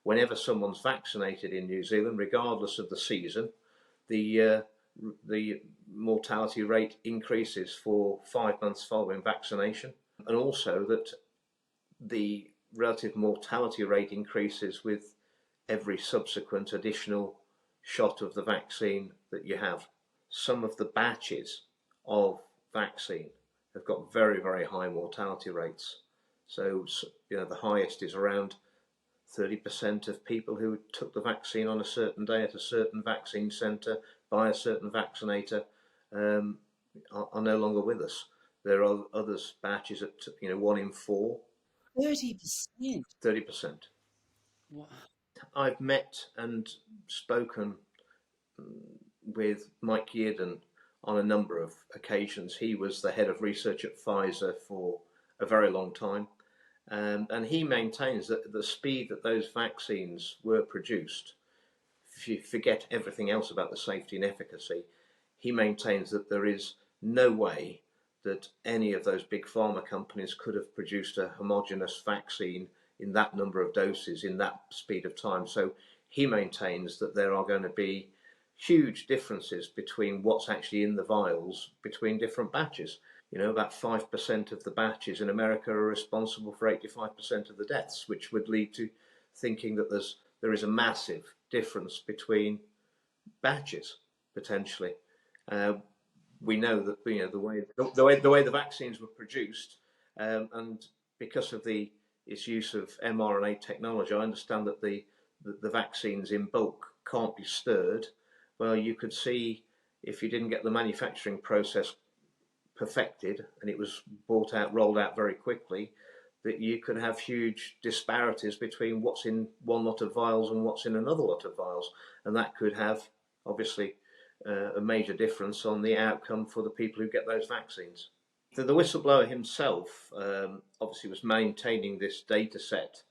whenever someone's vaccinated in New Zealand, regardless of the season, the mortality rate increases for 5 months following vaccination, and also that the relative mortality rate increases with every subsequent additional shot of the vaccine that you have. Some of the batches of vaccine have got very, very high mortality rates. So, the highest is around 30% of people who took the vaccine on a certain day at a certain vaccine centre by a certain vaccinator are no longer with us. There are others batches at 1 in 4. 30%. 30%. Wow. I've met and spoken with Mike Yeardon on a number of occasions. He was the head of research at Pfizer for a very long time. And he maintains that the speed that those vaccines were produced, if you forget everything else about the safety and efficacy, he maintains that there is no way that any of those big pharma companies could have produced a homogeneous vaccine in that number of doses in that speed of time. So he maintains that there are going to be huge differences between what's actually in the vials between different batches. About 5% of the batches in America are responsible for 85% of the deaths, which would lead to thinking that there is a massive difference between batches potentially. We know that the way the vaccines were produced, and because of its use of mRNA technology, I understand that the vaccines in bulk can't be stirred. Well, you could see if you didn't get the manufacturing process perfected and it was rolled out very quickly, that you could have huge disparities between what's in one lot of vials and what's in another lot of vials, and that could have obviously a major difference on the outcome for the people who get those vaccines. The whistleblower himself obviously was maintaining this data set,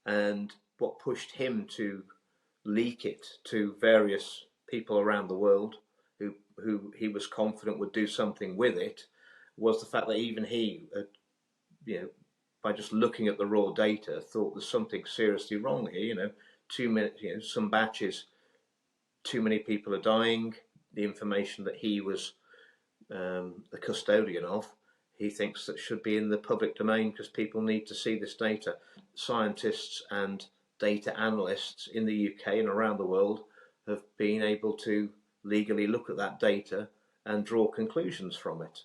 and what pushed him to leak it to various people around the world who he was confident would do something with it was the fact that even he, by just looking at the raw data, thought there's something seriously wrong here. Too many, some batches, too many people are dying. The information that he was the custodian of, he thinks that should be in the public domain because people need to see this data. Scientists and data analysts in the UK and around the world have been able to legally look at that data and draw conclusions from it.